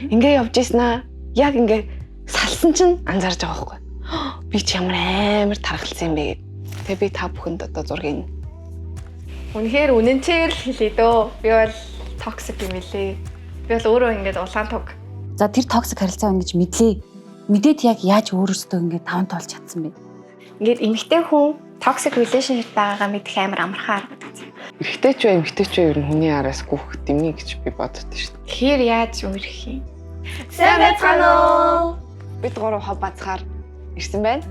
Ингээ явж ийснаа яг ингээ салсан чинь анзаарч байгаа байхгүй. Би ч ямар амар тархалсан юм бэ гэд. Тэгээ би та бүхэнд одоо зургийг. Үнэхээр үнэнчээр л хэлээ дөө. Би бол токсик юм билээ. Би бол өөрөө ингээд улаан туг. За тэр токсик харилцаа байна гэж мэдлээ. Мэдээд яг яаж өөрөөсөө ингээд таван тоолж чадсан бэ? Ингээд эмэгтэй хүн toxic relationship байгаагаа мэдэх амар амархан арга гэдэг. Эрэгтэй ч бай, эмэгтэй ч бай ер нь хүний араас гүөх дэмий гэж би боддог шүү дээ. Тэгэхээр яаж үерх юм? Сайн байцгаана уу? Бид гурав хав бацхаар ирсэн байна.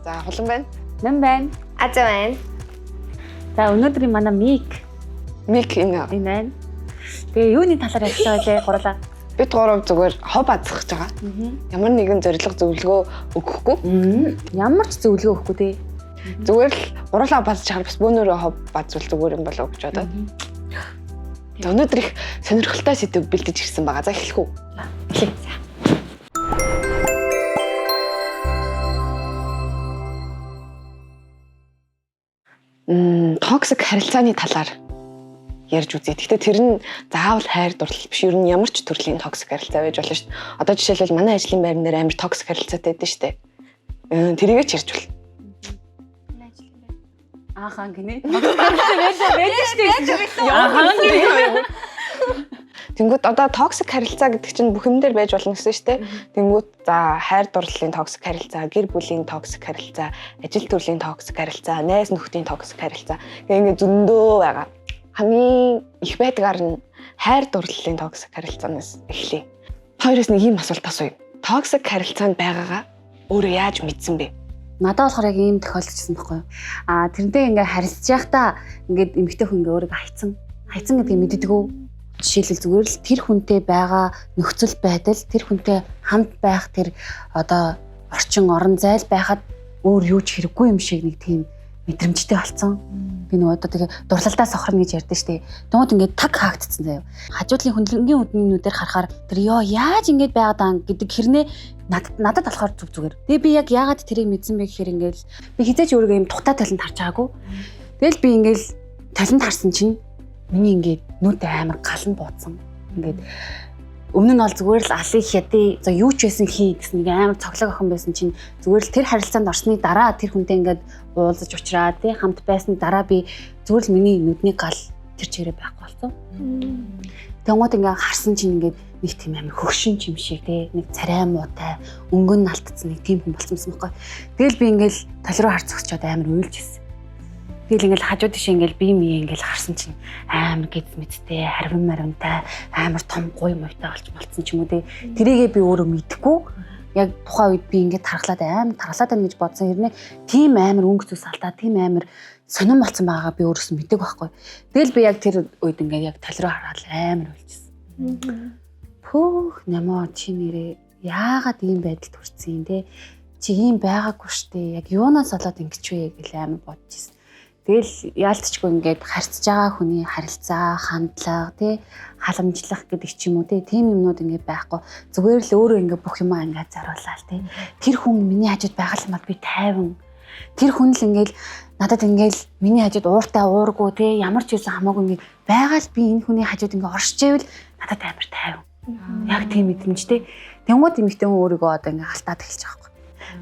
За хулан байна. Нам байна. Аза байна. За өнөөдрийн манай Мик энэ байна. Тэгээ юуны талаар ярьж байгаа лээ гурлаа. бид гурав зүгээр хов бацгах гэж байгаа. Ямар нэгэн зорилго зөвлөгөө өгөхгүй. Ямар ч зөвлөгөө өгөхгүй те. Зүгээр л гурлаа бацж чаар бас бөөнөрөө хов бацвал зүгээр юм болов гэж бодоод. Өнөөдөр их сонирхолтой сэдв бэлдэж ирсэн байгаа. За эхлэх үү? Токсик харилцааны талаар ярьж үзье. Гэхдээ тэр нь заавал хайр дурлал биш. Ер нь ямар ч төрлийн токсик харилцаа байж болно шүү дээ. Одоо жишээлбэл манай ажлын байр нэр амар токсик харилцаатай байдаг шүү дээ. Тэрийгээ ч ярьж бол. Аахан гинэ. Аахан. Тэнгүүд одоо токсик харилцаа гэдэг чинь бүх юм дээр байж болно гэсэн шүү дээ. Тэнгүүд за хайр дурлалын токсик харилцаа, гэр бүлийн токсик харилцаа, ажил төрлийн токсик харилцаа, найз нөхдийн токсик харилцаа гэх ингэ зөндөө байгаа. Хамгийн их байдгаар нь хайр дурлалын токсик харилцаанаас эхлэе. Хоёроос нэг юм асуулт асууя. Токсик харилцаанд байгаагаа өөрөө яаж мэдсэн бэ? Надад болохоор яг ийм тохиолдчихсан байхгүй юу? Тэрнтэй ингээ харилцаж байхдаа ингээд эмэгтэй хүн ингээ өөрийгөө хайцсан гэдгийг мэддэггүй. Жишээлбэл зүгээр л тэр хүнтэй байгаа нөхцөл байдал, тэр хүнтэй хамт байх тэр одоо орчин орон зайл байхад өөр юу ч хэрэггүй юм шиг нэг тийм мэдрэмжтэй болсон. Би нөгөө одоо тэгээ дурлалдаа сохорно гэж ярьдэн штэ. Тэгмэд ингээд таг хаагдцсан заяа. Хажуудлын хүндлэнгийн үднүүдээр харахаар тэр ёо яаж ингэж байгаад байгаа гэдэг хэрнээ надад болохоор зүгээр. Тэгээ би яг яагаад тэрийг мэдсэн бэ гэхээр ингээд би хизээч өөрийгөө юм тухтай талент харж байгаагүй. Тэгэл би ингээд талент харсан чинь миний ингээд нүд амар галан буудсан. Ингээд өмнө нь бол зүгээр л алын хятад за юу ч байсан хий гэсэн нэг амар цоглог охин байсан чинь зүгээр л тэр харилцаанд орсны дараа тэр хүнтэй ингээд уулзаж уулзраад тий хамт байсны дараа би зүгээр л миний нүдний гал тэр чирээ байхгүй болсон. Тэнгууд ингээд харсан чинь ингээд нэг тийм амар хөгшин юм шиг тий нэг царай муутай өнгөн налтцсан нэг тийм хүн болсон юм байна. Тэгэл би ингээд тал руу харц зогсчод амар уйлж ирсэн. Тэгэл ингээл хажуу тийш ингээл бие мие ингээл харсан чинь амар гэд мэдтэй харвин марантай амар том гуй муутай болцсон ч юм уу те. Тэрийгээ би өөрөө мэдэхгүй яг тухайн үед би ингээд тархалаад байна гэж бодсон. Хэрнээ тийм амар өнгө зүс алдаа тийм амар сонирн болцсон байгаагаа би өөрөөсөө мэдээг байхгүй. Тэгэл би яг тэр үед ингээд яг тал руу хараад амар уйлжсэн. Пөөх намаа чи нэрээ яагаад ийм байдалд хүрсэн юм те. Чи ийм байгаагүй штэ. Яг юунаас болоод ингэж вэ гэж амар бодож ирсэн. Тэгэл яалтчгүй ингээд харьцаж байгаа хүний харилцаа, хандлага, тий халамжлах гэдэг ч юм уу тийм юмнууд ингээд байхгүй. Зүгээр л өөрөө ингээд бүх юмаа ингээд заруулаад тий. Тэр хүн миний хажууд байгаа юм бол би тайван. Тэр хүн л ингээд надад ингээд миний хажууд ууртай уургүй тий ямар ч байсан хамаагүй ингээд байгаа л би энэ хүний хажууд ингээд оршиж ивэл надад амар тайван. Яг тийм мэдрэмжтэй. Тэнгууд эмэгтэй хүн өөрийгөө одоо ингээд халтаад эхэлж байгаа байхгүй.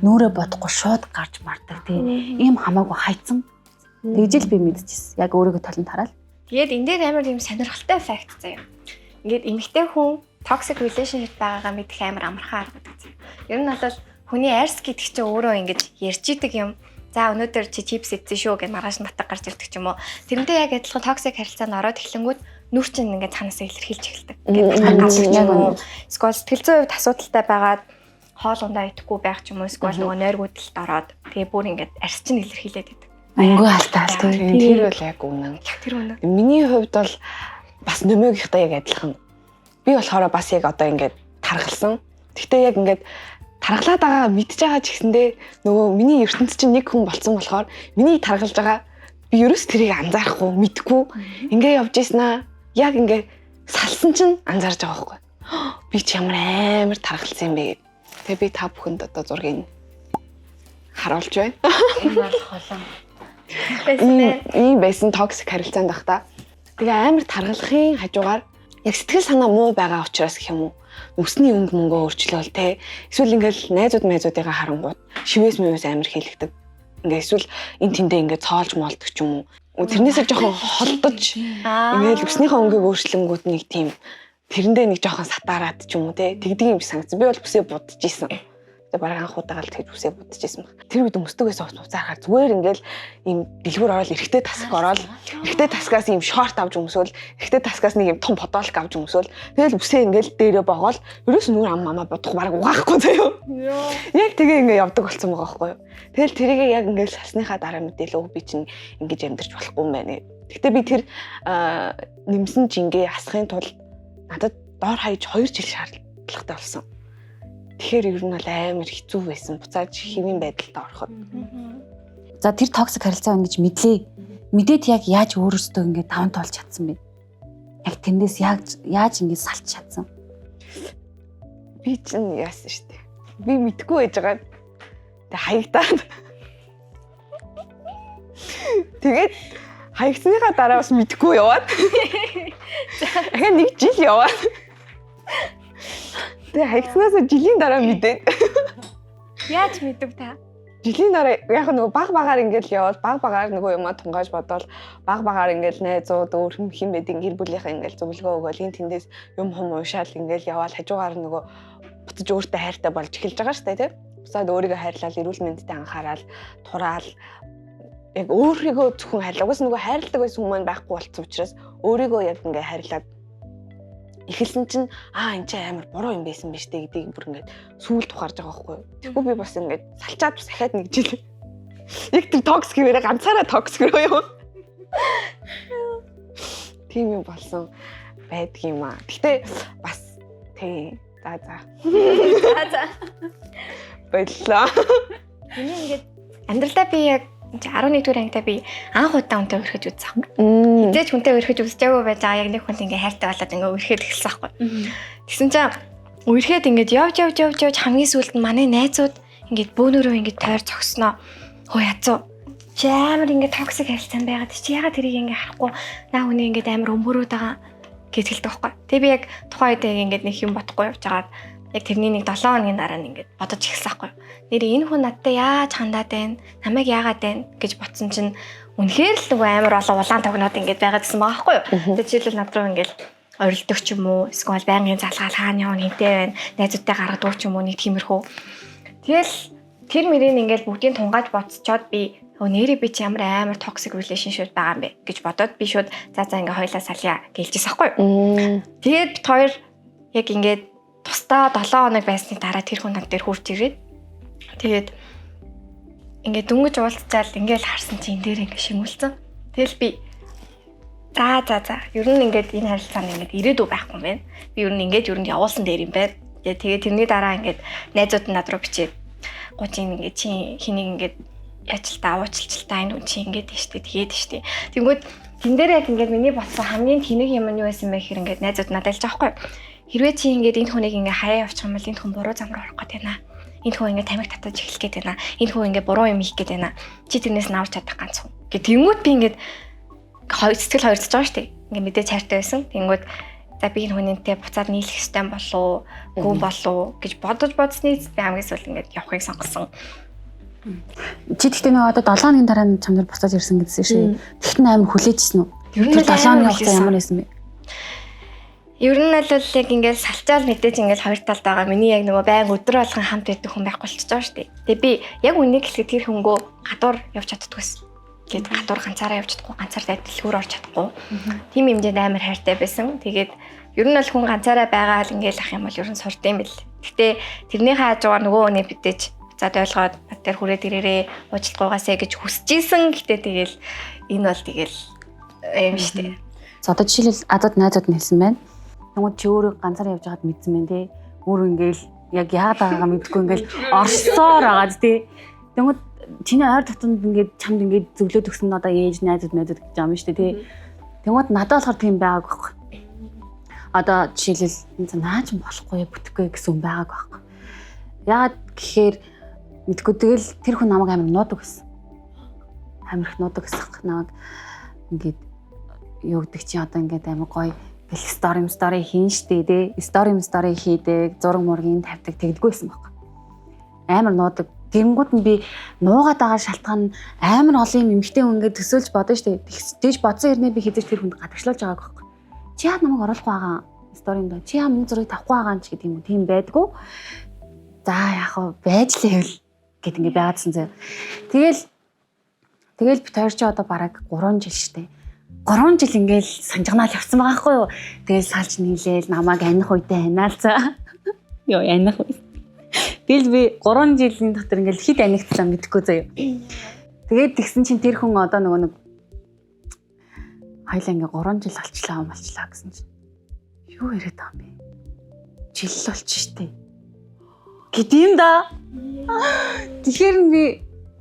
Нүрээ бодохгүй шууд гарч мардаг тий. Ийм хамаагүй хайцсан. Тэгжэл би мэдчихсэн. Яг өөрийгөө талент хараад. Тэгээд энэ дээр амар юм сонирхолтой факт заяа. Ингээд эмэгтэй хүн toxic relationship байгаагаа мэдэх амар амархан арга гэдэг. Ер нь бол хүний арьс гэдэг чинь өөрөө ингэж ярьж идэг юм. За өнөөдөр чи чипс идсэн шүү гэж маргааш натаг гарч ирдэг ч юм уу. Тэрнтэй яг адилхан toxic харилцаанд ороод эхлэнгүүт нүр чинь ингээд цаанасаа илэрхийлж эхэлдэг. Ингээд эсвэл сэтгэл зүйн хувьд асуудалтай байгаад хоол ундаа идэхгүй байх ч юм уу. Эсвэл нөгөө нойргуудалд ороод тэгээ бүр ингээд арьс чинь илэрхийлээд байдаг. Өнгөө алдаа тийм. Тэр бол яг үнэн. Тэр үнэн. Миний хувьд бол бас нөмөгийнхтэй яг адилхан. Би болохоор бас яг одоо ингээд тархалсан. Гэхдээ яг ингээд тархалаад байгаа мэдж байгаа ч гэсэндээ нөгөө миний ертөнцийн чинь нэг хүн болцсон болохоор миний тархалж байгаа би ерөөс тэрийг анзаарахгүй, мэдгүй. Ингээ явж ийснаа яг ингээ салсан чинь анзаарж байгаа байхгүй. Би ч ямар амар тархалсан юм бэ. Тэгээ би та бүхэнд одоо зургийг харуулж байна. Энэ бол холон. Ийм байсан токсик харилцаанд байх та. Тэгээ амар таргалахын хажуугаар яг сэтгэл санаа муу байгаа учраас гэх юм уу? Өсний өнгө мөнгөө өөрчлөөл те. Эсвэл ингээл найзуудыгаа харангууд шивээс мөвөөс амар хэлэгдэг. Ингээ эсвэл эн тэндээ ингээ цоолж молдог ч юм уу. Тэрнээсээ жоохон холдож ингээл өснийхөө өнгийг өөрчлөнгүүд нэг тийм тэрэндээ нэг жоохон сатаарад ч юм уу те. Тэгдэг юм санагдсан. Би бол бүсээ будж исэн. Бараг анх удаага л тэгж үсээ будчихсан баг. Тэр үед өмсдөгөөс уцаарахаар зүгээр ингээл ийм дэлгүүр ороод эргэтэй таск ороод эргэтэй таскаас ийм шорт авч өмсөөл эргэтэй таскаас нэг ийм том подолк авч өмсөөл тэгэл үсээ ингээл дээрээ богоол ерөөс нүр ам мамаа бодох бараг угаахгүй заяа. Яг тэгээ ингээ явдаг болсон байгаа байхгүй юу. Тэгэл тэрийг яг ингээл салсныхаа дараа мэдээлөө би чинь ингэж амьдарч болохгүй юм байна. Гэхдээ би тэр нэмсэн жингээ хасахын тулд надад доор хаяж 2 жил шаардлагатай болсон. Тэгэхээр ер нь бол амар хэцүү байсан. Буцааж хэвийн байдалд ороход. За тэр токсик харилцаа байна гэж мэдлээ. Мэдээд яг яаж өөрөөсөө ингэ таван тоолж чадсан бэ? Яг тэрнээс яаж ингэ салж чадсан? Би чинь яасан шүү дээ. Би мэдгүй байж байгаа. Тэг хаягдаад. Тэгээд хаягдсныхаа дараа бас мэдгүй яваад. Ахаа 1 жил яваад. Тэгээ хаягдснаас жилийн дараа мэдээд. Яаж мэдв та? Жилийн дараа яг нөгөө баг-багаар ингээл явал баг-багаар нөгөө юмаа тунгааж бодоол баг-багаар ингээл найзууд өөр хэм байдгийн гэр бүлийнхээ ингээл зөвлөгөө өгөөл ин тэндээс юм хум уушаал ингээл яваал хажуугаар нөгөө буцаж өөртөө хайртай болж эхэлж байгаа штэ тий. Бусаад өөрийгөө хайрлал эрүүл мэндэд анхаарал тураал яг өөрийгөө зөвхөн хайрлаа. Угс нөгөө хайрладаг байсан хүмүүс байхгүй болсон учраас өөрийгөө яг ингээ хайрлаад эхэлсэн чинь энэ ч амар буруу юм байсан биз дээ гэдгийг бүр ингээд сүүл тухаарж байгаа байхгүй юу. Тэгвэл би бас ингээд салчаад бас ахаад нэг жил яг тэр токсик гэрээ ганцаараа токсик руу юу. Тийм юм болсон байдаг юм аа. Гэтэ бас тий за. Баярлалаа. Миний ингээд амьдралдаа би яг 11 дугаар ангитай би анх удаа үнтэй өрхөж үзсэн. Хизээч хүнтэй өрхөж үзчихээгүй байж байгаа яг нэг хүнт ингээ хайртай болоод ингээ өрхөд эхэлсэн байхгүй. Тэгсэн чинь өрхөд ингээ явж хамгийн сүүлд нь манай найзууд ингээ бөөнөрөө ингээ тойр зогсноо. Хөө яцуу. Чи амар ингээ токсик харилцаан байгаад чи ягаад тэрийг ингээ харахгүй наа хүний ингээ амар өмөрөөд байгаа гэж хэлдэг байхгүй. Тэг би яг тухайн үед ингээ нэг юм бодохгүй явж байгаад яг тэрний нэг 7 хоногийн дараа нь ингээд бодож эхэлсэн байхгүй. Нэр энэ хүн надтай яаж хандаад байна? Намайг яагаад байна гэж бодсон чинь үнэхээр л нөгөө амар олон улаан тогноод ингээд байгаад гэсэн байгаа байхгүй юу? Тэгээд жишээлбэл над руу ингээд орилдог ч юм уу, эсвэл байнгын залгаал хаана явна хинтэй байна? Найзуудтай гаргадаг ч юм уу нэг тиймэрхүү. Тэгэл тэр мөрийг ингээд бүгдийг тунгааж бодцоод би нэрээ би чи амар toxic relationship байгаа юм бэ гэж бодоод би шууд за ингээд хоёлаа салъя гэлжсэн байхгүй юу? Тэгээд бит хоёр яг ингээд тусдаа 7 хоног байсны дараа тэр хүн над дээр хурж ирээд тэгээд ингээд дөнгөж уулзчаал ингээд харсан чинь энэ дээр ингээд шимүүлсэн. Тэгэл би за ер нь ингээд энэ харилцаанд ингээд ирээдүй байхгүй юм байна. Би ер нь ингээд явуулсан дээр юм байна. Тэгээд тэрний дараа ингээд найзууд над руу бичээд гучин ингээд чи хэнийг ингээд яачлаа уучлалтай энэ хүн чи ингээд тийштэй тэгээд тийштэй. Тэнгүүд тэн дээр яг ингээд миний бодсон хамгийн тэнэг юм нь юу байсан бэ гэхээр ингээд найзууд надад хэлж байгаа байхгүй. Хэрвээ чи ингээд энэ хүнийг ингээд хаяа явуучих юм бол энэ хүн буруу зам руу орох гээд байна. Энэ хүн ингээд тамиг татаж эхлэх гээд байна. Энэ хүн ингээд буруу юм хийх гээд байна. Чи тэрнээс навч чадах ганц хүн. Гэт тэнгууд би ингээд сэтгэл хоёрцож байгаа шүү дээ. Ингээд мэдээ цайртай байсан. Тэнгууд за би энэ хүнийтэй буцаад нийлэх ёстой болов уу, болов гэж бодсны би хамгийн сүүл ингээд явахыг сонгосон. Чи тэгтээ нөгөө одоо 7 хоногийн дараа чамд буцаад ирсэн гэдсэн шүү. Тэгтэн амар хүлээжсэн үү? Ер нь 7 хоногийн хугацаа ямар байсан бэ? Ер нь л яг ингээд салчаал мэдээж ингээд хоёр талд байгаа. Миний яг нөгөө байн өдөр болгон хамт байдаг хүн байхгүй болчихж байгаа шүү дээ. Тэгээ би яг үнийг хэлэхэд тэр хөнгөө гадуур явж чаддаггүйсэн. Тэгээд гадуур ганцаараа явж чадахгүй, ганцаараа дэлгүүр орж чадахгүй. Тим хэмжээнд амар хайртай байсан. Тэгээд ер нь л хүн ганцаараа байгаа л ингээд ах юм бол ер нь сурд юм бэл. Гэтэ тэрнийхээ хажуугаар нөгөө хүний битэж зад ойлгоод над дээр хүрээд ирээрээ уучлалгүйгаасаа гэж хүсэжсэн. Гэтэ тэгэл энэ бол тэгэл юм шүү дээ. За одоо жишээлбэл адад найзууд нь хэлсэн байна. Тэгвэл чи өөрөө ганцаараа явж байгаад мэдсэн байна те. Өөрөө ингээл яг яагаад байгаагаа мэдгүй ингээл орсоор агаад те. Тэгвэл чиний ойр дотнд ингээд чамд ингээд зөвлөд өгсөн нь одоо ээж найзууд гэж юм шүү дээ те. Тэгвэл надад болохоор тийм байгааг байхгүй. Одоо жишээлбэл наач болохгүй бүтэхгүй гэсэн юм байгааг байхгүй. Яагаад гэхээр мэдгүй тэгэл тэр хүн намайг амар нуудаг гэсэн. Амар их нуудаг гэсэн намайг ингээд юу гэдэг чи одоо ингээд амар гоё Тэгэл story хийн штэ тий. Story хийдэг, зураг мургийн тавьдаг тэгдэггүйсэн баг. Амар нуудаг. Тэнгууд нь би нуугаад байгаа шалтгаан нь амар олон юм эмхтэй хүн ингээд төсөөлж бодно штэ. Тэгж бодсон хэрнээ би хэзээ тэр хүнд гадагшлуулж байгааг байхгүй. Чи яа намайг оруулахгүй байгаа сторинд чи яа миний зургийг тавихгүй байгаа ч гэдэг юм уу. Тийм байдгүй. За яг хаа байж л хэвэл гэд ингээд байгаадсан зөө. Тэгэл бит хоёр чи одоо бараг 3 жил штэ. 3 жил ингээл санжигнаал явцсан байгаа байхгүй юу. Тэгэл салж нийлээл намайг аних үедээ ханаалцаа. Йоо аних үе. Тэгэл би 3 жилийн дотор ингээл хэд анигдсан мэдэхгүй заяа. Тэгээд тэгсэн чинь тэр хүн одоо нөгөө нэг хоёлаа ингээ 3 жил болчлаа гэсэн чинь юу яриад байгаа юм бэ? Жил болч штэ. Гэдэм да. Тэгэхээр би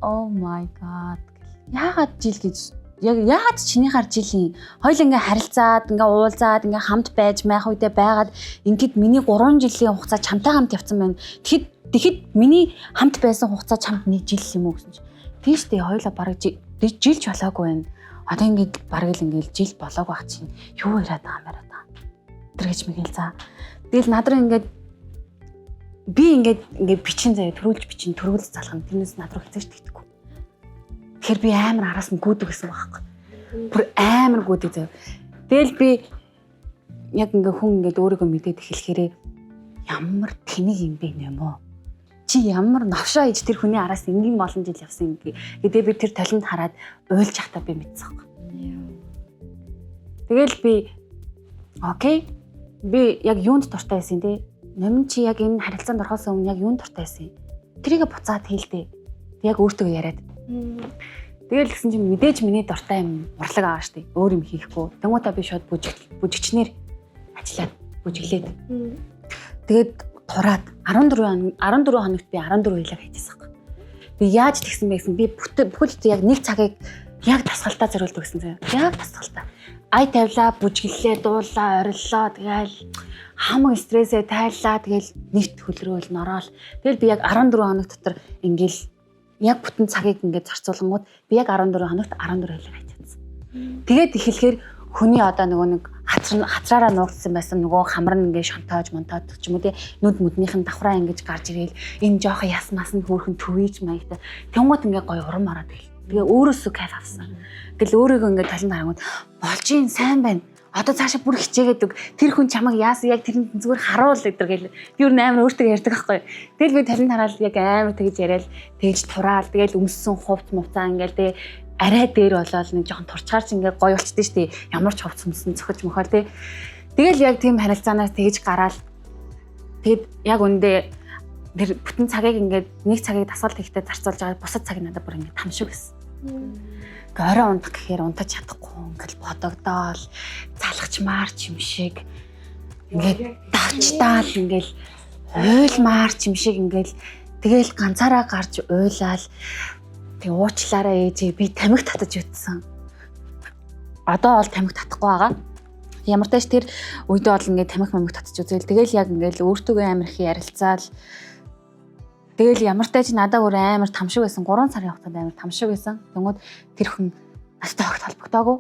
oh my god. Яагаад жил гэж яагаад чинийхаар жилийн хоёул ингээ харилцаад ингээ уулзаад ингээ хамт байж майх үедээ байгаад ингээд миний 3 жилийн хугацаа чамтай хамт явцсан байна. Тэгэхэд миний хамт байсан хугацаа чамд 1 жил юм уу гэсэн чинь тийштэй хоёулаа бараг жилч болоогүй байна. Одоо ингээд бараг л ингээд жил болоогүй ах чинь юу яриад байгаа юм байна. Тэр гэж мэгэл за. Тэгэл надраа ингээд би ингээд бичин заяа төрүүлж залхам тэрнээс надраа хэцэж тэгдэхгүй. Тэгэхээр би амар араас нь гүйдэг гэсэн байхгүй. Бүр амар гүйдэг заяа. Тэгэл би яг ингээ хүн ингээд өөрийгөө мэдээд эхлэхээрээ ямар тэнэг юм бэ нэмөө. Чи ямар новшоо иж тэр хүний араас ингийн олон жил явсан юм гэдэг би тэр талент хараад уйлж захтаа би мэдсэн байхгүй. Тэгэл би окей. Би яг юунд дуртай байсан те. Номин чи яг энэ харилцаанд орохоос өмнө яг юунд дуртай байсан. Тэрийг буцаад хэлдэ. Яг өөртөө яриад. Тэгэл гэсэн чинь мэдээж миний дуртай юм урлаг байгаа штэ. Өөр юм хийхгүй. Тэнгуутаа би шууд бүжигчнэр ажиллаад бүжиглээд. Тэгээд тураад 14 хоногт би 14 хэлэг хийчихсэн юм. Би яаж тэгсэн бэ гэсэн би бүхэл яг нэг цагийг яг тасгалтаа зориулдаг гэсэн заяа. Яг тасгалтаа. Ай тавилаа, бүжиглэлээ, дуулаа, ориллоо. Тэгэл хамаг стрессээ тайлаа. Тэгэл нийт хөлрөөл нороол. Тэгэл би яг 14 хоног дотор ингээл яг бүтэн цагийг ингээд зарцуулгангууд би яг 14 хоногт 14 хэлэг хийчихсэн. Тэгээд эхлэхээр хүний одоо нөгөө нэг хацраараа нуугдсан байсан нөгөө хамар нь ингээд шонтоож монтоод ч юм уу тий нүд мүднийхэн давхраа ингэж гарч ирээл энэ жоохон ясмаас нь хөөрхөн төвийж маягтай. Тэнгууд ингээд гоё урам ороод ил. Тэгээ өөрөөсөө кайф авсан. Тэгэл өөрийгөө ингээд талент харангууд болж ийн сайн байна. Одоо цаашаа бүр хичээгээд өг. Тэр хүн чамайг яасан яг тэрний зүгээр харуул гэдэг гэл. Би өөр амар өөртөө ярьдаг байхгүй. Тэгэл би талент хараад яг амар тэгж яриад тэгж тураал тэгэл өмссөн хувц мувцаа ингээд тэгээ арай дээр болоод нэг жоохон турчгаар ч ингээд гоё болчихдээ штий. Ямар ч хувц өмсөн цохиж мөхөл тий. Тэгэл яг тийм харилцаанаас тэгж гараал. Тэгэд яг үндэ тэр бүтэн цагийг ингээд нэг цагийг дасгал хийхдээ зарцуулж байгаа бусад цаг надад бүр ингээд тамшиг гэсэн. Орой унтах гэхээр унтаж чадахгүй ингээд бодогдоол залхачмаар ч юм шиг ингээд давчдаал ингээд уйлмаар ч юм шиг ингээд тэгэл ганцаараа гарч уйлаал тэг уучлаараа ээжээ би тамхи татаж утсан. Одоо бол тамхи татахгүй байгаа. Ямар ч тааш тэр үедээ бол ингээд тамхи татаж үзээл тэгэл яг ингээд өөртөө амар их ярилцаал. Тэгэл ямар ч тааш надад өөр амар тамшиг байсан. 3 сарын хугацаанд амар тамшиг байсан. Тэнгүүд тэр хүн надтай огт холбогдоогүй.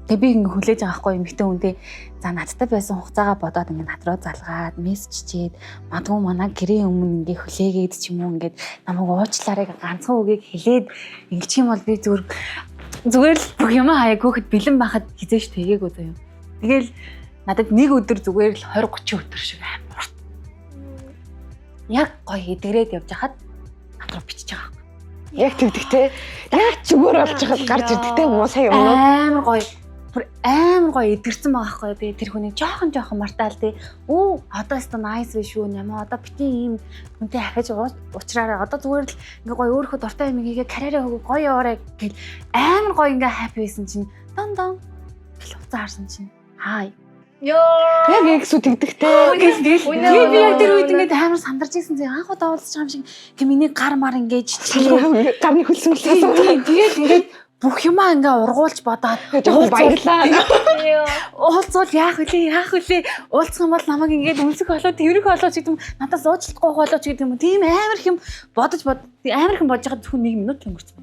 Тэг би ингээ хүлээж байгаа хгүй эмэгтэй хүнтэй за надтай байсан хугацаагаа бодоод ингээ над руу залгаад мессежчээд мадгүй манаа гэрээ өмнө ингээ хүлээгээд ч юм уу ингээ намайг уучлаарай ганцхан үгийг хэлээд ингээ юм бол би зүгээр л бүх юм хаяг хөөхд бэлэн байхад хизээш тэгээгүй заяа. Тэгэл надад нэг өдөр зүгээр л 20-30 өдөр шиг амар. Яг гоё эдгрээд явж хахад над руу бичиж байгаа. Яг тэгдэгтэй. Яг зүгээр болж хаад гарч ирдэгтэй муу сая юм уу? Амар гоё эдгэрсэн байгаа байхгүй би тэр хүнийг жоохон мартаал тий. Оо одоо өстө nice биш үү нямаа одоо бити ийм хүнтэй ахиж уулзраараа одоо зүгээр л ингээ гоё өөрөө дуртай юм хийгээ карьераа хөг гоё яваарай гэл амар гоё ингээ happy байсан чинь дан гэл уцаа харсан чинь хай. Ёо. Яг ихсүү тэгдэгтэй. Би яг тэр үед ингээ амар сандарч ирсэн зэ анх удаа уулзч байгаа юм шиг ингээ миний гар мар ингээд гарны хөлсөн болсон. Тэгээд ингээд бүх юмаа ингээ ургуулж бодоод жоохон баярлаа. Уулзвал яах вүлээ уулзах юм бол намайг ингээд өмсөх болоо тэрэх болоо ч гэдэг юм надаас уучлахгүй болоо ч гэдэг юм тийм амар их юм бодож амар их бодож байгаа зөвхөн 1 минут л өнгөрцөн.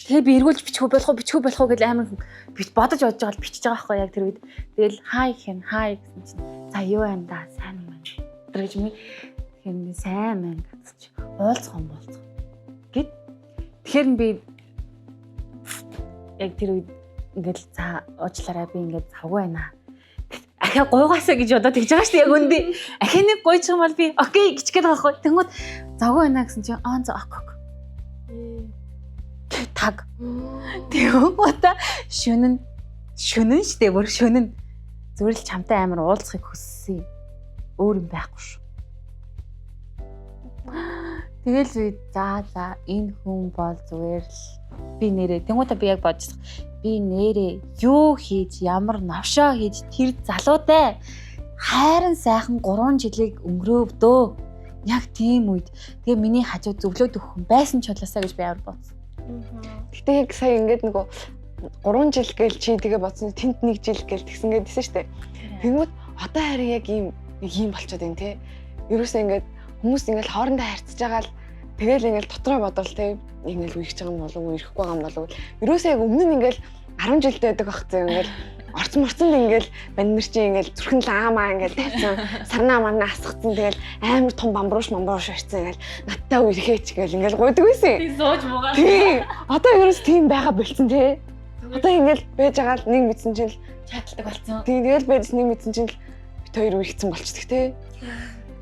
Тэгээ би эргүүлж бичихгүй болох уу гэж амар бит бодож байгаа л бичиж байгаа байхгүй яг тэр үед. Тэгэл хай гэсэн чинь за юу байна да сайн юм байна. Тэр гэж ми хин сайн байна гэж уулзах. Гэт тэгэхээр би яг тэр үед ингээд за уучлаарай би ингээд завгүй байна. Ахаа гуйгаасаа гэж бодоод тэгж байгаа шүү дээ яг үндэ. Ахаа нэг гуйчих юм бол би окей гэж гээд байгаа байхгүй. Тэнгүүд завгүй байна гэсэн чинь за ок. Таг. Тэгвэл шүнэн штэ бүр шүнэн зүгээр л чамтай амар уулзахыг хүссэн. Өөр юм байхгүй шүү. Тэгэл би за энэ хүн бол зүгээр л би нэрээ тэнгуүтэ би яг бодчих. Би нэрээ юу хийж ямар навшаа хийж тэр залуутай хайран сайхан 3 жилийг өнгөрөөв. Яг тийм үед тэгээ миний хажууд зөвлөөд өгөх хүн байсан ч болоосаа гэж би амар бодсон. Гэтэ яг сая ингээд нөгөө 3 жил гээл чи тэгээ бодсон тент 1 жил гээл тэгсэн гэдсэн шүү дээ. Тэгмэд одоо харин яг ийм болчиход байна те. Ерөөсөө ингээд хүмүүс ингээд хоорондоо харьцаж байгаа л тэгэл ингээд дотроо бодвол те ингээд үерч байгаа юм болов уу ирэхгүй байгаа юм болов уу. Ерөөсөө яг өмнө нь ингээд 10 жилдээ байдаг бах зэ ингээд орцморцонд ингээл баннер чи ингээл зүрхэн лаамаа ингээл тавьсан сарнаа марнаа асгацсан тэгэл амар том бамбрууш барьсан ингээл надтай үерхээч гээл ингээл гойдог байсан. Би сууж муугаа. Тий. Одоо ерөөс тийм байгаа болцсон тий. Одоо ингээл байж байгаа л нэг мэдсэн чинь л Чаддаг болсон. тий тэгэл байж нэг мэдсэн чинь л бит хоёр үерхсэн болчихдаг тий.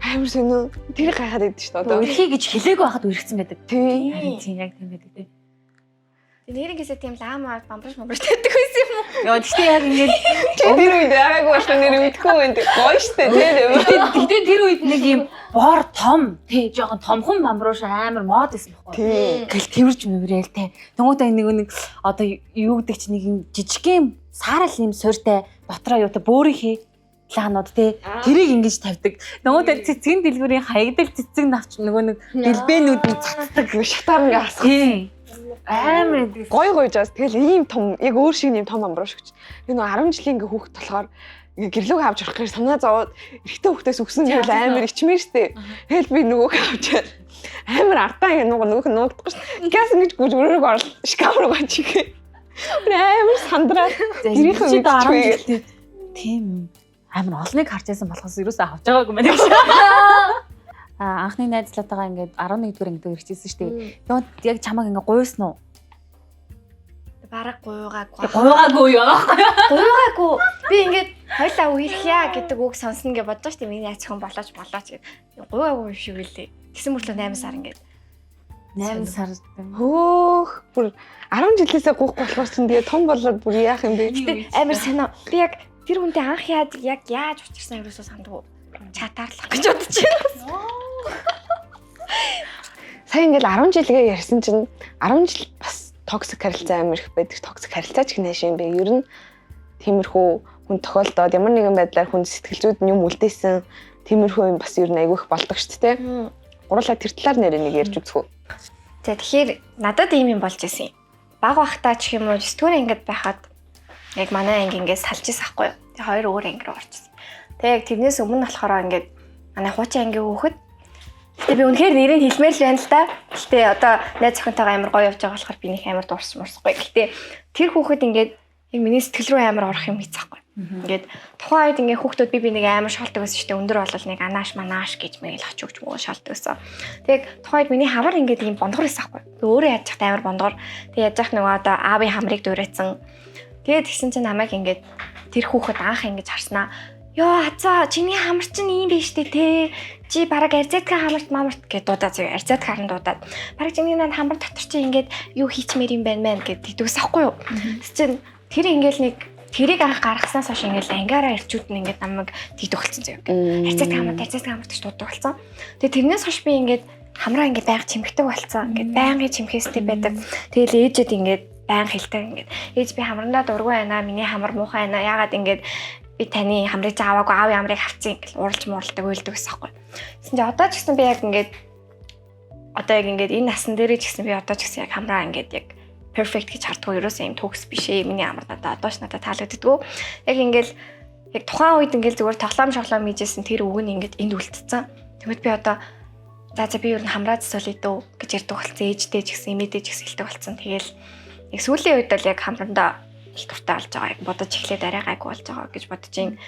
Амар сонир тэр гайхаад байдаг шүү дээ одоо. Үерхий гэж хэлээгүй байхад үерхсэн байдаг. Тий. Тийм яг тийм байдаг тий. Нэрнгээсээ тийм лаамаа бамбраш тавьдаг байсан юм уу? Яа гэхдээ яг ингээд Тэр үед байгаагүй бол нэр үтгэхгүй байна. Гоё штэ тий. Тэгтээ тэр үед нэг юм бор том тий жоохон томхон бамбрууш амар мод байсан байхгүй. Тэгэл тэрж мөврэл тий. Тэнгуүтэ нэг одоо юу гэдэг чи нэг юм жижигхэн саарал юм сууртай дотроо юутай бөөрийнхээ лаанууд тий тэрийг ингэж тавьдаг. Тэнгуүтэ цэцгийн дэлгүүрийн хаягдал цэцэг навч нөгөө нэг дэлбэнүүд нь цацдаг шатаар ингээ асах. тий. Амар Гоё жаас тэгэл ийм том яг өөр шиг ийм том бамбрууш гэж. Энэ 10 жилийн ингээ хүүхэд болохоор ингээ гэрлүүг авч явах гэж санаа зовоод эрэгтэй хүүхдээс өгсөн гэвэл амар ичмээр штэ. Тэгэл би нөгөөг авчаад амар артаа ингээ нөгөөх нуугдахгүй штэ. Газ ингэж гүргөрөг орол шкаф руу гончихээ. Амар сандраа. Гэрийнхээ чи даа 10 үдчихвээ. жилтэй тийм амар олныг харж байсан болохоос юусаа авч байгаагүй мэн гэж. Анхны найзлаатайгаа ингээд 11 дугаар ангид ирчихсэн шүү дээ. Тэгээд яг чамайг ингээд гуйсан уу? Бараг гуйгаагүй. Гуйгаагүй юу? Гуйгаагүй. Би ингээд хойлоо үерхье гэдэг үг сонсно гэж бодож штеп миний найз хүн болооч гэд. Гуйгаагүй юм шиг үлээ. Тэгсэн мөрлөө 8 сар ингээд. 8 сар. Хөөх бүр 10 жилээсээ гуухгүй болохоор чинь тэгээ том болоод бүр яах юм бэ? Гэтэ амар санаа. Би яг тэр хүнтэй анх яаж учирсан юусоо сандгүй. Чатаарлах гэж бодож байна. Сая ингээл 10 жилгээ ярьсан чинь 10 жил бас токсик харилцаа амар их байдаг. Токсик харилцаа ч гэнэ шин бэ. Ер нь тиймэрхүү хүн тохиолдоод ямар нэгэн байдлаар хүн сэтгэл зүйд нь юм үлдээсэн тиймэрхүү юм бас ер нь айгүй их болдог шүү дээ. Гурлаа тэр талаар нэрээ нэг ярьж үзэх үү. За тэгэхээр надад ийм юм болж исэн юм. Баг бахтаа ч юм уу 9 дугаар ангид байхад яг манай анги ингээд салж ирсэн байхгүй юу. Тэгээ хоёр өөр анги руу орчихсон. Тэгээ яг тэрнээс өмнө болохоор ингээд манай хуучин ангийн хүүхэд. Гэтэ би үнэхээр нэрийг хэлмээр л байна л да. Гэтэ одоо найз охинтойгоо амар гоё явж байгаа болохоор би нэг амар дуурсан мурсахгүй. Гэтэ тэр хүүхэд ингээд яг миний сэтгэл рүү амар орох юм хийцэхгүй. Ингээд тухайн үед ингээд хүүхдүүд би нэг амар шалдаг байсан шүү дээ. Өндөр болол нэг анааш манааш гэж мэгэл очиж өгч мөгөө шалдаг байсан. Тэг тухайн үед миний хамар ингээд ийм бондгор байсан байхгүй. Тэг өөрөө яаж захтай амар бондгор. Тэг яаж зах нөгөө одоо аавын хамрыг дуурайсан. Тэгээд тэгсэн чинь намайг ингээд тэр хүүхэд анх ингэж харснаа. Йоо хацаа чиний хамар чинь ийм биш дээ те. Чи бараг арзаатга хамарт мамарт гэж дуудаа зөө. Арзаатга харан дуудаад. Бараг чиний над хамар дотор чи ингээд юу хийчмээр юм байна мэн гэд тэгдэгс ахгүй юу. Тэгсэн чинь тэр ингээд нэг тэрийг анх гаргаснаас хойш ингээд ангаараа ирчүүд нь ингээд намайг тэгдэг болсон зөө. Арзаатга хамарт гэж дууддаг болсон. Тэгээ тэрнээс хойш би ингээд хамраа ингээд байнга чимхдэг болсон. Ингээд байнгын чимхээстэй байдаг. Тэгэл ээжэд ингээд байнга хэлдэг ингээд. Ээж би хамрандаа дургүй байна. Миний хамар муухай байна. Яагаад ингээд би таны хамрыг зааваагүй аавын хамрыг авцсан гэж уралж мууралдаг уйлдаг гэсэн байхгүй. Тэгсэн чинь одоо ч гэсэн би яг ингээд энэ насан дээрээ ч гэсэн би одоо ч гэсэн яг хамраа ингээд яг perfect гэж хардггүй ерөөсөө юм төгс биш ээ. Миний амар надад одоо ч надад таалагддаггүй. Яг ингээд яг тухайн үед ингээд зүгээр тоглоом шоглоом хийжсэн тэр үг нь ингээд энд үлдсэн. Тэгвэл би одоо за би ер нь хамраа засвал идөө гэж ярьдаг болсон. Ээжтэй ч гэсэн эмээтэй ч гэсэн хэлдэг болсон. Тэгэл яг сүүлийн үед бол яг хамрандаа их дуртай болж байгаа. Яг бодож эхлээд арай гайгүй болж байгаа гэж бодож юм.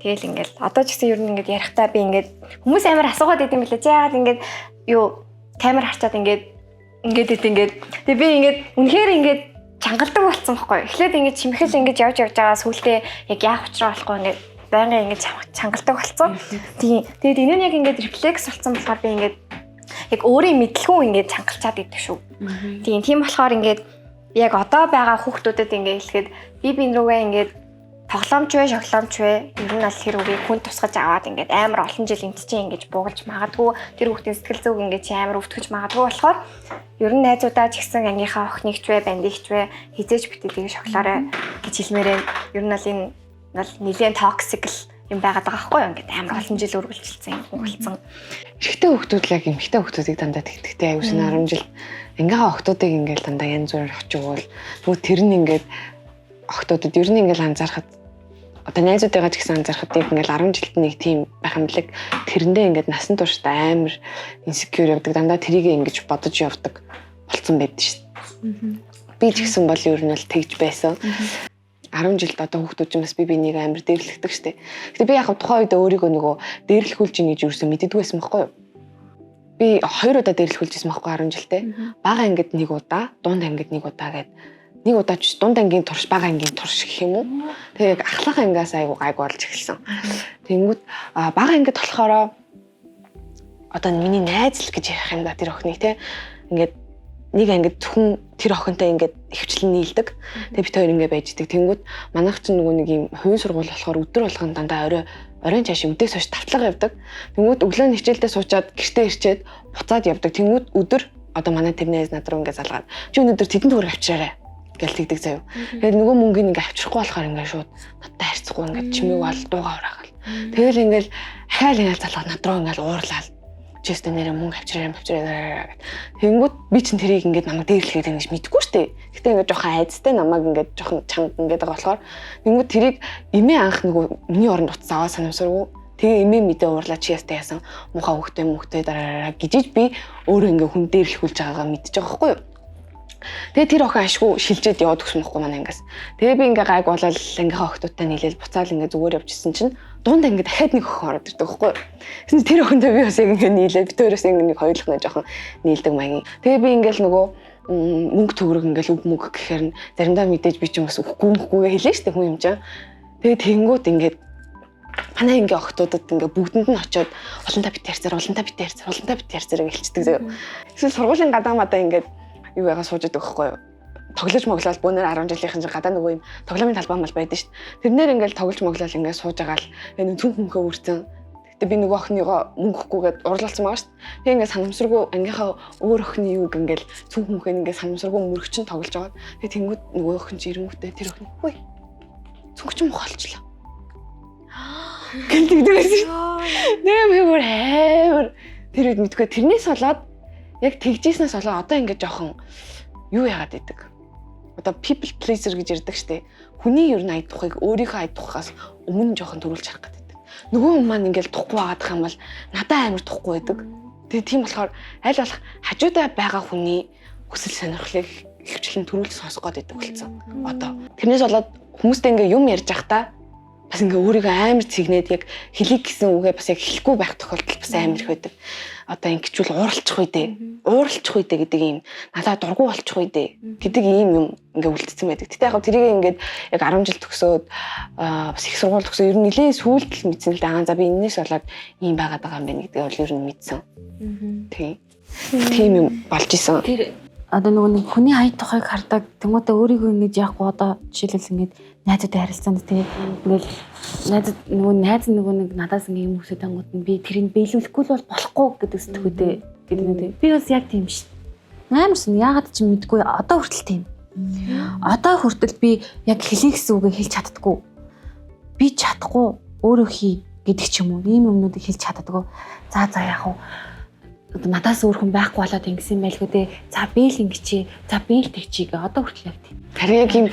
Тэгэл ингээл одоо ч гэсэн ер нь ингээд ярихдаа би ингээд хүмүүс амар асуугаад идэм билээ. Яагаад ингээд юу камер харчаад ингээд тэгээ би ингээд үнэхээр ингээд чангалдаг болсон байхгүй. Эхлээд ингээд чимхэл ингээд явж байгаа сүултээ яг яах учраа болохгүй ингээд байнга ингээд чангалдаг болсон. Тэгээд энэ нь яг ингээд рефлекс болсон болохоор би ингээд яг өөрийн мэдлгүй ингээд чангалчаад идэв шүү. Тийм болохоор ингээд яг одоо байгаа хүүхдүүдэд ингээд хэлэхэд би рүүгээ ингээд тоглоомч вэ, шоглоомч вэ? Ер нь аль хэрүүгээ хүн тусгаж аваад ингээд амар олон жил энд чинь ингэж буугалж магадгүй тэр хүүхдийн сэтгэл зүг ингээд чи амар өвтгөж магадгүй болохоор ер нь найзуудаа ч гэсэн ангийнхаа охиногч вэ, бандигч вэ хизээч битээ тэгээ шоглоорой гэж хэлмээрээ ер нь аль энэ бол нэлээд токсик юм байгаад байгаа байхгүй юу? Ингээд амар олон жил үргэлжилсэн юм болсон. Эрэгтэй хүүхдүүд л яг эмэгтэй хүүхдүүдийг дандаа тэгтгтэй аюу шин 10 жил ангийнхаа охтуудыг ингээд дандаа янз бүрээр очивол тэгвэл тэр нь ингээд охтуудад ер нь ингээд анзаархад одоо найзуудыгаа ч гэсэн анзаархад ингээл 10 жилд нэг тийм байх юм лэг тэрэндээ ингээд насан туршдаа амар инсекюр явдаг дандаа тэрийг ингэж бодож явдаг болцсон байдаг шүү дээ. Би ч гэсэн бол ер нь л тэгж байсан. 10 жилд одоо хүүхдүүд ч бас би бинийг амар дээрлэгдэг шүү дээ. Гэтэ би яг тухайн үед өөрийгөө нөгөө дээрлэхүүлж ийн гэж юусэн мэддэггүй байсан байхгүй юу? Би 2 удаа дээрлэхүүлж ирсэн байхгүй 10 жилдээ. Бага ангид 1 удаа, дунд ангид 1 удаа гэдэг. Нэг удаа ч дунд ангийн турш, бага ангийн турш гэх юм уу. Тэгээ яг ахлах ангиас айгу гайгүй болж эхэлсэн. Тэнгүүд бага ангид болохоор одоо миний найз л гэж ярих юм да тэр охиныг те. Ингээд нэг ангид зөвхөн тэр охинтой ингээд ихвчлэн нийлдэг. Тэгээ бид хоёр ингээд байж идэг. Тэнгүүд манайх ч нөгөө нэг юм хувийн сургууль болохоор өдөр болгон дандаа оройн цааш өдөөс хойш тавтлага явдаг. Тэнгүүд өглөө хичээлдээ суучаад гэртээ ирчээд буцаад явдаг. Тэнгүүд өдөр одоо манай тэр найз над руу ингээд залгаад чи өнөөдөр тэдэнд төгрөг авчираарай гэл тэгдэг заяа. Тэгээд нөгөө мөнгөний ингээ авчрахгүй болохоор ингээ шууд надтай харьцахгүй ингээ чимээг бол дуугаа ураагаал. Тэгэл ингээл ахаал ингээл залгаад над руу ингээл уурлаад чистэ нэрэ мөнгө авчираа. Тэнгүүд би чин тэрийг ингээ намайг дээрлэхэд ингэж мэдгүй штэ. Гэтэ ингээ жоохон айцтай намайг ингээ жоохон чамд ингээ байгаа болохоор тэнгүүд тэрийг эмээ анх нөгөө миний оронд утсаа аваа санамсаргүй. Тэгээ эмээ мэдээ уурлаа чи ястай яасан муухай хөхтэй дараараа гижиж би өөрөө ингээ хүн дээрлэхүүлж байгаагаа мэдчихэж байгаа байхгүй юу. Тэгээ тэр охин ашгүй шилжээд яваад өгсөн байхгүй манай ангиас. Тэгээ би ингээ гайг болол ангийнхаа охтуудтай нийлээл буцаал ингээ зүгээр явжсэн чинь дунд ингээ дахиад нэг охин ороод ирдэг байхгүй. Тэгсэн тэр охинтой би бас ингээ нийлээ. Би тэрөөс ингээ нэг хоёулахна жоохон нийлдэг маягийн. Тэгээ би ингээл нөгөө мөнгө төгрөг ингээл үг мөнгө гэхээр нь заримдаа мэдээж би ч юм бас үхгүйгээ хэлээ штэ хүн юм чам. Тэгээ тэнгүүд ингээд манай ингээ охтуудад ингээ бүгдэнд нь очиод олонтаа бит ярьцаар гэлчдэг зөө. Эсвэл сургуулийн гадаамадаа ингээд юу ягаа сууж идэг байхгүй юу? Тоглож моглол бүүнээр 10 жилийнхэн чинь гадаа нөгөө юм тоглоомын талбай мал байдаг шүү дээ. Тэрнэр ингээл тоглож моглол ингээ сууж байгаа л энэ түн хөнхөө үрцэн. Тэгтээ би нөгөө охиныгоо мөнгө өгөхгүйгээд урлалцсан байгаа шүү дээ. Тэг ингээ санамсаргүй ангийнхаа өөр охины юуг ингээл түн хөнхөө ингээ санамсаргүй мөрөгчин тоглож байгаа. Тэг тэнгүүд нөгөө охин чи ирэнгүүтээ тэр охин хөөе. Цүнхч мөх олчлаа. Гэлдэгдэг байсан шүү. Нэр би бүр амар тэр үед мэдгүй тэрнээс болоод яг тэгжсэнээс болоо одоо ингээд жоохон юу яагаад идэг. Одоо people pleaser гэж ярьдаг штэ. Хүний ер нь ая тухайг өөрийнхөө ая тухаас өмнө жоохон төрүүлж харах гэдэг. Нөгөө хүн маань ингээд тухгүй байгаадах юм бол надад амар тухгүй байдаг. Тэгээ тийм болохоор аль болох хажуудаа байгаа хүний хүсэл сонирхлыг хөвчлэн төрүүлж сонсох гээд байдаг болсон. Одоо тэрнээс болоод хүмүүстэй ингээд юм ярьж байхдаа бас ингээ өөрийгөө амар цэгнээд яг хэлийг гэсэн үгээ бас яг хэлэхгүй байх тохиолдол бас амар их байдаг. Одоо ингэчүүл ууралчих үе дээ. Ууралчих үе дээ гэдэг юм. Надад дургу болчих үе дээ гэдэг ийм юм ингээ үлдсэн байдаг. Гэтэ яг тэрийг ингээд яг 10 жил төгсөөд бас их сургууль төгсөө ер нь нэлээд сүүлд л мэдсэн л да. За би энэс болоод ийм байгаад байгаа юм байна гэдгийг бол ер нь мэдсэн. Тийм юм болж исэн. Тэр одоо нөгөө нэг хүний хай тухайг хардаг тэмүүтэ өөрийгөө ингэж яахгүй одоо жишээлбэл ингэж найзтай харилцаанд тэгээ ингээл найз нөгөө нэг надаас ингээ юм хүсэж тангууд нь би тэрийг биелүүлэхгүй л бол болохгүй гэдэг сэтгэхүйтэй гэдэг нь би бас яг тийм ш. Амарсан яагаад ч мэдгүй одоо хүртэл тийм. Одоо хүртэл би яг хэлэх гэсэн үгээ хэлж чаддаггүй. Би чадахгүй өөрөө хий гэдэг ч юм уу ийм юмнуудыг хэлж чаддаггүй. За яах вэ? Надаас өөр хүн байхгүй болоод ингэсэн байлгүй дээ. За би л ингэчээ. За би л тэгчээ гэ. Одоо хүртэл яг тийм. Харин яг юм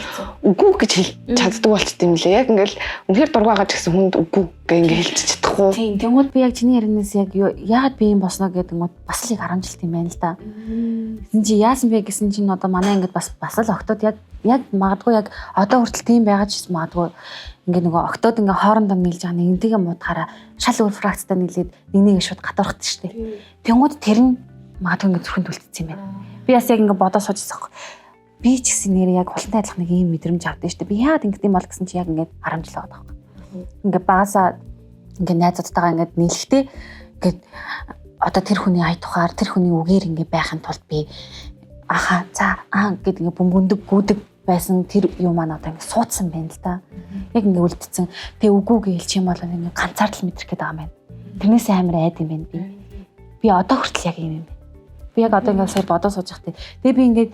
үгүй гэж хэлж чаддаг болчт юм лээ. Яг ингээл үнэхээр дургаагаад ч гэсэн хүнд үгүй гэ ингээ хэлчих чадахгүй. Тийм. Тэнгууд би яг чиний ярианаас яг яагаад би юм босноо гэдэг нь бас л 10 жилт юм байна л да. Тэгсэн чи яасан бэ гэсэн чинь одоо манай ингээд бас л октод яг магадгүй яг одоо хүртэл тийм байгаа ч гэсэн магадгүй ингээ нөгөө октод ингээ хоорондоо нийлж байгаа нэгнтэйгээ муудахаараа шал өөр фракцтай нийлээд нэгнийг шууд гадуурхад штэ. Тэнгууд тэр нь магадгүй ингээ зүрхэнд үлдсэн юм байна. Би бас яг ингээ бодож сууж байгаа. Би ч гэсэн нэр яг хултай адилхан нэг юм мэдрэмж авдаг штэ. Би яагаад ингэдэм бол гэсэн чи яг ингээ 10 жил байгаа байхгүй. Ингээ багасаа ингээ найзуудтайгаа ингээ нийлэхдээ ингээ одоо тэр хүний ая тухаар тэр хүний үгээр ингээ байхын тулд би гэд ингээ бөмбөндөг гүдэг байсан тэр юм маань одоо ингээ суудсан байна л да. Яг ингээ үлдсэн. Тэгээ үгүйгээ хэлчих юм бол ингээ ганцаар л мэдрэх гээд байгаа юм байна. Тэрнээс амар айд юм байна би. Би одоо хүртэл яг юм байна. Би яг одоо ингээ сая бодож сууж байхдаа тэгээ би ингээ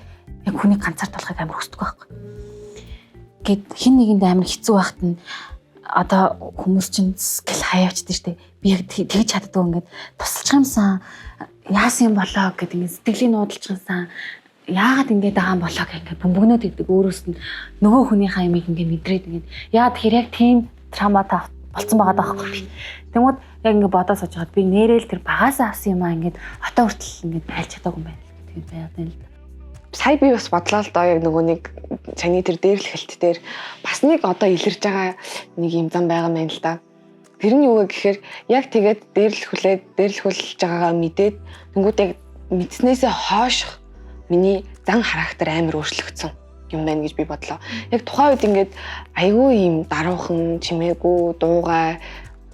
яг хүний ганцаар талахыг амар хүсдэг байхгүй. Гэт хин нэгэнд амар хэцүү байхад нь одоо хүмүүс чинь скил хаяавчдээ штэ. Би яг тэгж чаддгүй ингээд тусалчих юмсан яасан юм болоо гэдэг ингээд сэтгэлийн нуудалчихсан яагаад ингэж байгаа юм болоо гэх ингээд бөмбөгнөөд идэг өөрөөс нь нөгөө хүнийхээ ямиг ингээд мэдрээд ингээд яагаад тэр яг тийм травматай болцсон байгаа даахгүй. Тэгмээд яг ингээд бодоод сууж байгаад би нэрэл тэр багаасаа авсан юм аа ингээд хотоо хүртэл ингээд байлж чадаагүй юм байна. Тэгээд байгаад байна л да. Сая би бас бодлоо л доо яг нөгөө нэг цаний тэр дээрлэхэлт дээр бас нэг одоо илэрж байгаа нэг юм зам байгаа юм байна л да. Тэр нь юу вэ гэхээр яг тэгээд дээрлэхүүлж байгаагаа мэдээд тэнгууд яг мэдснээсээ хойш миний зан характер амар өөрчлөгдсөн юм байна гэж би бодлоо. Яг тухайн үед ингээд айгүй юм даруухан, чимээгүй, дуугай,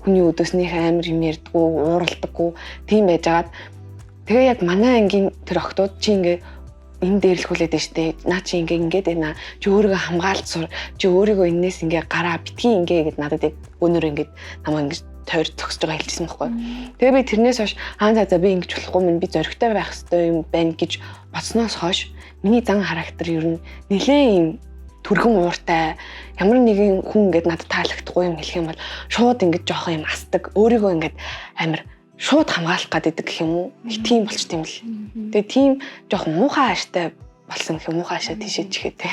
хүний өдөөснийхээ амар юм ярьдаггүй, ууралдаггүй тийм байжгаад тэгээ яг манай ангийн тэр охтууд чи ингээд энэ дээрлэхүүлээд байна штэ. Наа чи ингээд байна. Чи өөрийгөө хамгаалж сур. Чи өөрийгөө энээс ингээд гараа битгий ингээд надад яг өнөр ингээд намайг ингээд тойр зогсож байгаа хэлчихсэн байхгүй. Тэгээ би тэрнээс хойш за би ингэж болохгүй минь би зоригтой байх хэрэгтэй юм байна гэж бодсноос хойш миний зан характер ер нь нэлээ юм түрхэн ууртай ямар нэгэн хүн ингээд надад таалагдахгүй юм хэлэх юм бол шууд ингээд жоох юм асдаг. Өөрийгөө ингээд амар шууд хамгаалах гэдэг гэх юм уу? Их тийм болчт юм л. Тэгээ тийм жоох муухай ааштай болсон гэх юм муухай аашаа тийшээ чихээ те.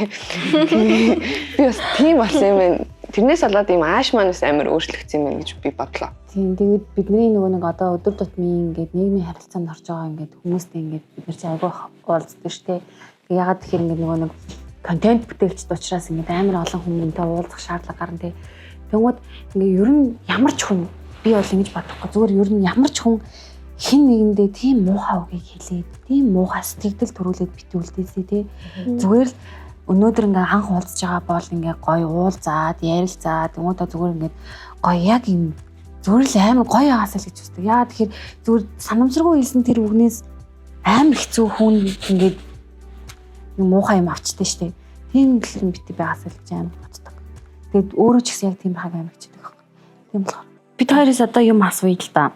Би бас тийм болсон юм байна. Тэрнээс болоод ийм ааш манаас амар өөрчлөгдсөн юм байна гэж би бодлоо. Тийм тэгээд бидний нөгөө нэг одоо өдөр тутмын ингээд нийгмийн харилцаанд орж байгаа ингээд хүмүүстэй ингээд бид нар чинь айгүй уулздаг штэ. Ягаад тэгэхээр ингээд нөгөө нэг контент бүтээлчд учраас ингээд амар олон хүмүүстэй уулзах шаардлага гарна те. Тэгмээд ингээд ер нь ямар ч хүн би бол ингэж бодохгүй зүгээр ер нь ямар ч хүн хин нэгэндээ тийм муухай үгийг хэлээд тийм муухай сэтгэл төрүүлээд битүүлдээсэй те. Зүгээр л өнөөдөр ингээ анх уулзж байгаа бол ингээ гоё уулзаад ярилцаад тэгмээ зүгээр ингээ гоё яг юм зүгээр л амар гоё яасаа л гэж үздэг. Яа тэгэхээр зүгээр санамсаргүй хэлсэн тэр үгнээс амар хэцүү хүн ингээ муухай юм авчдээ штэ. Тийм л бити байгаасаа л гэж амар боддог. Тэгээд өөрөө ч гэсэн яг тийм хаг амар хэцдэг байхгүй. Тийм болохоор бид хоёроос одоо юм асууя л да.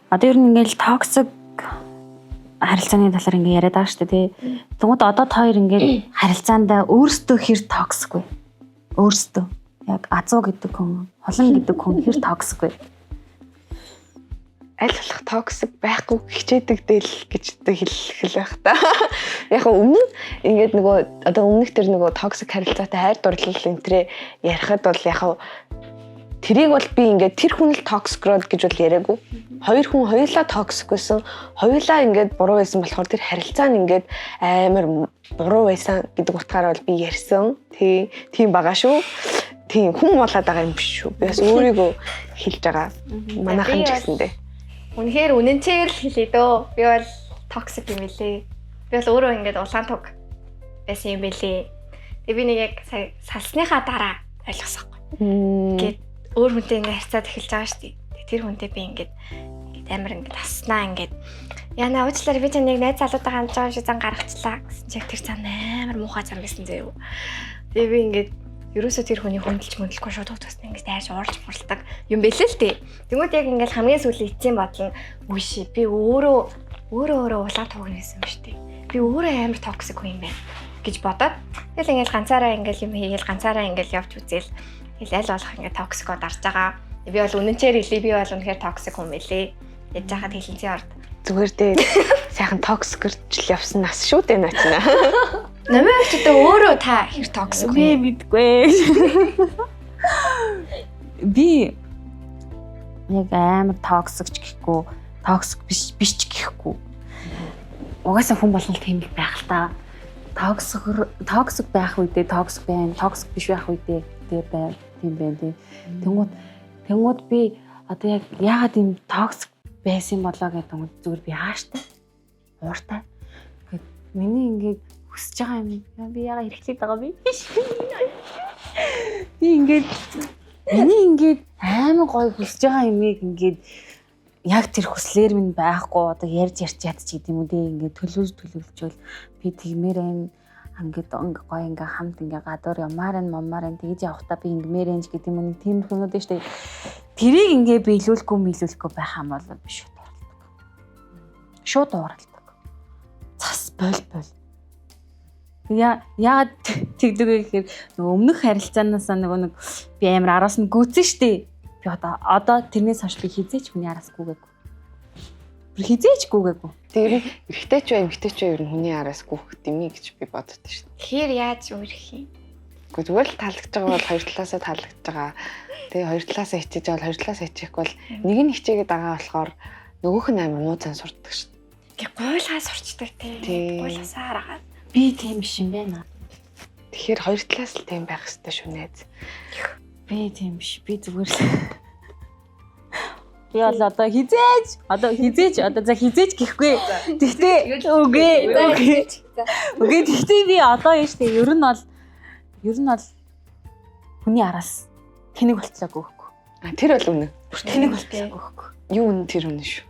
Одоо ер нь ингээл токсик харилцааны талаар ингээ яриад байгаа шүү дээ тий. Тэгмээд одоо та хоёр ингээ харилцаанда өөрсдөө хэр токсик вэ? Өөрсдөө яг азуу гэдэг хүн, холон гэдэг хүн хэр токсик вэ? Аль болох токсик байхгүй хичээдэг del гэж хэлэх л байх та. Яг өмнө ингээд нөгөө одоо өмнөх тэр нөгөө токсик харилцаатай хайр дурлал энтрээ ярихад бол яг тэрийг бол би ингээд тэр хүн л токсик род гэж бол яриаггүй. Хоёр хүн хоёулаа токсик байсан. Хоёулаа ингээд буруу байсан болохоор тэр харилцаа нь ингээд амар буруу байсан гэдэг утгаараа бол би ярьсан. Тийм байгаа шүү. Тийм хүн болоод байгаа юм биш шүү. Би бас өөрийгөө хэлж байгаа. Манайхан ч гэсэндээ. Үнэхээр үнэнчээр л хэлээ дөө. Би бол токсик юм билээ. Би бол өөрөө ингээд улаан туг байсан юм билээ. Тэгээ би нэг яг салсныхаа дараа ойлгосоохгүй. Ингээд өөр хүнтэй ингээд харьцаад эхэлж байгаа шүү дээ. Тэр хүнтэй би ингээд амар ингээд таснаа ингээд яна уучлаарай би тань нэг найз залуудаа хандж байгаа шиг зан гаргачлаа гэсэн чи тэр цан амар муухай зам байсан заяа. Тэгээ би ингээд ерөөсөө тэр хүний хөндлөхгүй шууд тусна ингээд дайрч уурж бурлдаг юм бэлээ л дээ. Тэгмээд яг ингээд хамгийн сүүлийн эцсийн бодол нь үгүй би өөрөө улаан тугны байсан юм шүү дээ. Би өөрөө амар токсик хүн юм байна гэж бодоод тэгэл ингээд ганцаараа ингээд юм хийгээл ганцаараа ингээд явж үзээл аль болох ингээд токсикод дарж байгаа. Би бол үнэнчээр хэлээ би бол үнэхээр токсик хүн мэлээ. Яж хахад хэлэнцээ орд. Зүгээр дээ. Сайхан токсикэрч л явсан нас шүү дээ наачна. Намайг ч одоо өөрөө та хэр токсик би мэдгүй. Би яг амар токсик ч гэхгүй, токсик биш ч гэхгүй. Угаасаа хүн болгол тийм л байх л та. Токсик байх үедээ токсик байна, токсик биш байх үедээ тийм байна тий. Тэнгууд би одоо яг яагаад ийм токсик байсан болоо гэдэг зүгээр би хааштай. Ууртай. Гэт миний ингээд хүсэж байгаа юм би яагаад хэрэглээд байгаа би. Би ингээд амар гоё хүсэж байгаа юмыг ингээд яг тэр хүслээр минь байхгүй одоо ярьж ядчих гэдэг юм уу тий ингээд төлөвлөжөл би тэгмээр энэ ингээд гоё ингээ хамт ингээ гадуур ямаар момаар тэгж явахдаа би ингэмээр энэ гэдэг юм нэг тийм хүмүүс дээ штэ тэрийг ингээ биелүүлэхгүй байх юм бол би шууд ууралдаг цас бол яагаад тэгдэг вэ гэхээр нөгөө өмнөх харилцаанаас нөгөө нэг би амар араас нь гүцэн штэ би одоо тэрнээс хойш би хизээч хүний араас гүгээгүй хизээч гүгээгүй тэр эрэгтэй ч бай эмэгтэй ч бай ер нь хүний араас гүөх дэмий гэж би бодод шүү дээ. Тэгэхээр яаж үерх юм? Гэхдээ зүгээр л таалагдж байгаа бол хоёр талаасаа таалагдж байгаа. Тэгээ хоёр талаасаа хичээж байгаа бол хоёр талаасаа хичээхгүй бол нэг нь хичээгээд байгаа болохоор нөгөөх нь амар муу зан сурдаг шүү дээ. Гэ гуйлгаа сурчдаг тий. Гуйлгасаар агаад. би тийм биш юм байна. Тэгэхээр хоёр талаас л тийм байх хэрэгтэй шүү нээз. Би тийм биш. Би зүгээр л би бол одоо хизээч за хизээч гэхгүй. Тэгтээ үгүй. Тэгтээ би одоо юм штэ ер нь бол хүний араас тэнэг болтлоо гөхгүй. Тэр бол үнэ. Тэнэг болтлоо гөхгүй. Юу үнэ тэр үнэ шүү.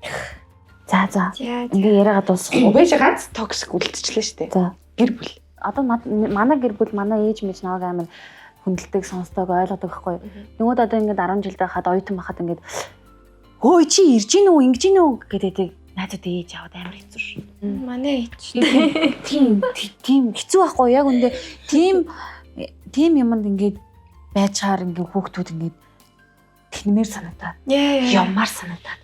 За. Ингээ яриагаад дуусах. Убэж ганц токсик үлдчихлээ штэ. За. Гэр бүл. Одоо манай гэр бүл манай ээж мэж намайг амар хүндэлдэг, сонсдог, ойлгодог байхгүй. Тэнгүүд одоо ингээд 10 жил байхад оюутан байхад ингээд хөөе чи ирж гин үү, ингэж гин үү гэдэг найзууд ээж аваад амар хэцүү шүү. Манай ээж. Тийм хэцүү байхгүй яг үндэ тийм юмд ингээд байжгаар ингээд хүүхдүүд ингээд тэнмээр санагдаад ямаар санагдаад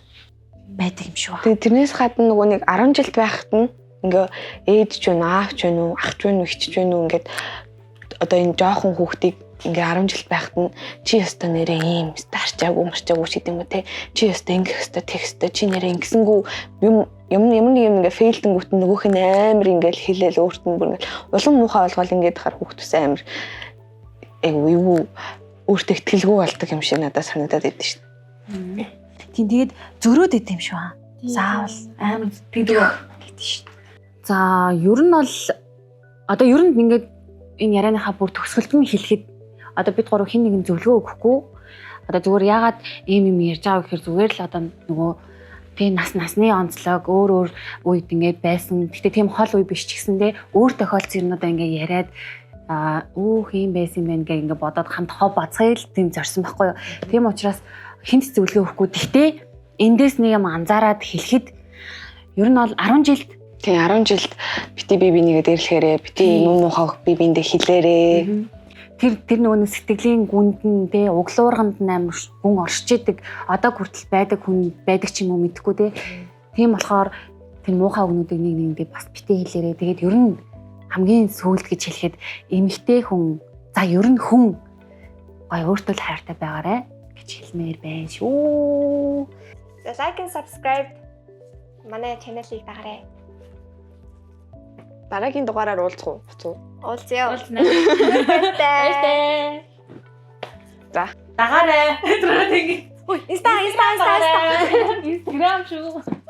байдаг юм шиг байна. Тэгээ тэрнээс гадна нөгөө нэг 10 жилд байхад нь ингээ ээж ч вэ, аав ч вэ, ах ч вэ, ихч ч вэ ингээд одоо энэ жоохон хүүхдийг ингээ 10 жилд байхад нь чи өстө нэрээ ийм старчаагүй марчаагүй ч гэдэг юм уу те. Чи өстө ингэх өстө тех өстө чи нэрээ ингэсэнгүү юм ингээ фейлтэнгүүт нөгөөх нь амар ингээл хэлээл өөрт нь бүр ингээл улам муухай болгоол ингээд хахаар хүүхдүүс амар юу өөртөө ихтгэлгүй болдог юм шиг надад санагдаад идэв шүү дээ. Тийм тэгээд зөрөөд идэв юм шүү аа. Заавал амар тэгдэг шүү. За ер нь бол одоо ер нь ингээд энэ ярианыхаа бүр төгсгөлтөнд хэлэхэд одоо бид гурав хин нэгэн зөвлөгөө өгөхгүй одоо зүгээр яагаад ийм юм ярьж байгаа гэхээр зүгээр л одоо нөгөө тийм насны онцлог өөр үед ингээд байсан. Гэтэ тийм хол үе биш ч гэсэндээ өөр тохиолдсон юмнуудаа ингээд яриад ийм байсан юм байна гэх ингээд бодоод хамт хов бацгайл тийм зорьсон байхгүй юу. Тийм учраас хинт зөвлөгөө өгөхгүй. Гэтэ эндээс нэг юм анзаараад хэлэхэд ер нь бол 10 жилд тийм 10 жилд бити би бинийгээ дээрлэхээрээ бити юм муухай би биндээ хэлээрээ тэр нөгөө сэтгэлийн гүнд нь те углуурганд амар гүн оршиж идэг одоо хүртэл байдаг хүн байдаг ч юм уу мэдэхгүй те тийм болохоор тэр муухай өгнүүдийг нэг нэгэндээ бас бити хэлээрээ тэгээд ер нь хамгийн сүүлд гэж хэлэхэд эмэгтэй хүн за ер нь хүн гой өөртөө л хайртай байгаарэ гэж хэлмээр байна шүү. Like and subscribe манай channel-ийг дагаарай. Дараагийн дугаараар уулзах уу? Уулзъя. Баяртай. За. Дагаарай. Инста. Instagram Instagram шүү.